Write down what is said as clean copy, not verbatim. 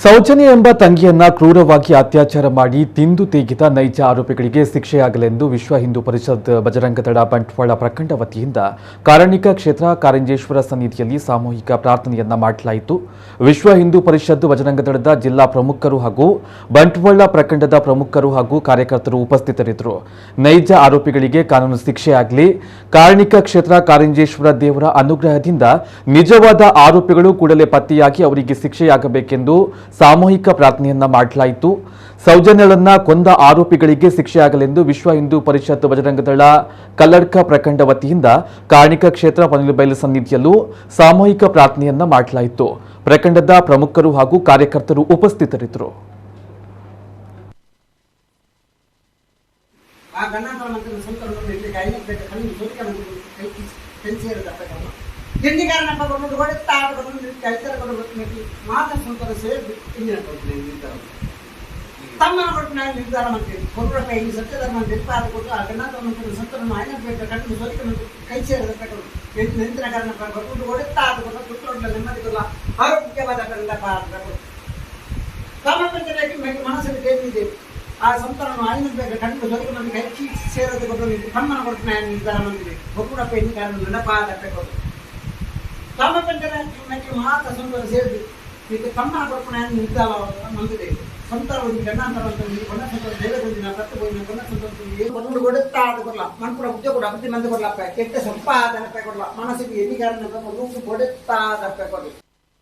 ಸೌಜನ್ಯ ಎಂಬ ತಂಗಿಯನ್ನ ಕ್ರೂರವಾಗಿ ಅತ್ಯಾಚಾರ ಮಾಡಿ ತಿಂದು ತೇಗಿದ ನೈಜ ಆರೋಪಿಗಳಿಗೆ ಶಿಕ್ಷೆಯಾಗಲೆಂದು ವಿಶ್ವ ಹಿಂದೂ ಪರಿಷತ್ ಬಜರಂಗದಳ ಬಂಟ್ವಾಳ ಪ್ರಖಂಡ ವತಿಯಿಂದ ಕಾರಣಿಕ ಕ್ಷೇತ್ರ ಕಾರಂಜೇಶ್ವರ ಸನ್ನಿಧಿಯಲ್ಲಿ ಸಾಮೂಹಿಕ ಪ್ರಾರ್ಥನೆಯನ್ನ ಮಾಡಲಾಯಿತು. ವಿಶ್ವ ಹಿಂದೂ ಪರಿಷತ್ ಬಜರಂಗದಳದ ಜಿಲ್ಲಾ ಪ್ರಮುಖರು ಹಾಗೂ ಬಂಟ್ವಾಳ ಪ್ರಖಂಡದ ಪ್ರಮುಖರು ಹಾಗೂ ಕಾರ್ಯಕರ್ತರು ಉಪಸ್ಥಿತರಿದ್ದರು. ನೈಜ ಆರೋಪಿಗಳಿಗೆ ಕಾನೂನು ಶಿಕ್ಷೆಯಾಗಲಿ, ಕಾರಣಿಕ ಕ್ಷೇತ್ರ ಕಾರಂಜೇಶ್ವರ ದೇವರ ಅನುಗ್ರಹದಿಂದ ನಿಜವಾದ ಆರೋಪಿಗಳು ಕೂಡಲೇ ಪತ್ತೆಯಾಗಿ ಅವರಿಗೆ ಶಿಕ್ಷೆಯಾಗಬೇಕೆಂದು ಸಾಮೂಹಿಕ ಪ್ರಾರ್ಥನೆಯನ್ನ ಮಾಡಲಾಯಿತು. ಸೌಜನ್ಯಳನ್ನ ಕೊಂದ ಆರೋಪಿಗಳಿಗೆ ಶಿಕ್ಷೆಯಾಗಲೆಂದು ವಿಶ್ವ ಹಿಂದೂ ಪರಿಷತ್ ಬಜರಂಗದಳ ಕಲ್ಲಡ್ಕ ಪ್ರಖಂಡ ವತಿಯಿಂದ ಕಾರಣಿಕ ಕ್ಷೇತ್ರ ಪನಿಲಬೈಲು ಸನ್ನಿಧಿಯಲ್ಲೂ ಸಾಮೂಹಿಕ ಪ್ರಾರ್ಥನೆಯನ್ನ ಮಾಡಲಾಯಿತು. ಪ್ರಖಂಡದ ಪ್ರಮುಖರು ಹಾಗೂ ಕಾರ್ಯಕರ್ತರು ಉಪಸ್ಥಿತರಿದ್ದರು. ತಮ್ಮನ ಕೊಟ್ಟು ನಾನು ನಿರ್ಧಾರ ಮಾಡ್ತೀನಿ ಕೊಡುವ ಕೈಲಿ ಸತ್ಯಧರ್ಮ ನಿರ್ಧಾರ ಕೊಟ್ಟು ಆ ಗಣಾಂತರ ಸಂತರನ್ನು ಆಯ್ನ ಬೇಕು ಕಣ್ಣು ಸೋಲಿಕೆ ಕೈ ಸೇರಬೇಕು ನಿಂತಿನ ಕಾರಣ ಕೊಟ್ಟು ಹೊಡೆತಾ ಅದು ಕುಟ್ಟೊಡ್ಲ ನೆಮ್ಮದಿ ಕೊಲ್ಲ ಆರೋಗ್ಯವಾದ ಕಡೆಯಿಂದ ಪಾಡಬೇಕು. ತಮ್ಮ ಪಂಚಾಯತಿ ಮನಸ್ಸಲ್ಲಿ ಕೇಳಿದೆ ಆ ಸಂತರನ್ನು ಆಯ್ನ ಬೇಕು ಕಣ್ಣು ಸೋಲಿಕೆ ಮಂದಿ ಕೈ ಸೇರೋದು ಕೊಟ್ಟು ನಿಂತು ತಮ್ಮನ ಕೊಟ್ಟು ನಾನು ನಿರ್ಧಾರ ಮಾಡಿದೆ ಕೊಡುವ ಕೈಲಿ ಕಾರಣ ನೆನಪಾಗಬೇಕು. ತಮ್ಮ ಪಂಚಾಯತಿ ಮಾತ್ರ ಸಂತರ ಸೇರಿದೆ ಈಗ ತಮ್ಮನ ಕೊಟ್ಟು ನಾನು ನಿರ್ಧಾರ ಮಂದಿದೆ ಸಂತರ ಗಂಡಾಂತರ ಕೊನ್ನ ಸಂತರ ದೇವಗೊಂದಿನ ಕತ್ತು ಹೋಯಿನ ಕೊನ್ನ ಸಂತರ ಒಂದು ಕೊಡುತ್ತಾ ಅದು ಕೊಡಲ್ಲ ಮನ್ಪುರ ಉದ್ಯೋಗ ಕೊಡ ಅಭಿವೃದ್ಧಿ ಮಂದಿ ಕೊಡಲಪ್ಪ ಕೆಟ್ಟ ಸಂಪಾದನೆ ಕೊಡಲ್ಲ ಮನಸ್ಸಿಗೆ ಎದಿಗಾರನ ರೂಪು ಕೊಡುತ್ತಾ ದಪ್ಪ ಕೊಡಿ.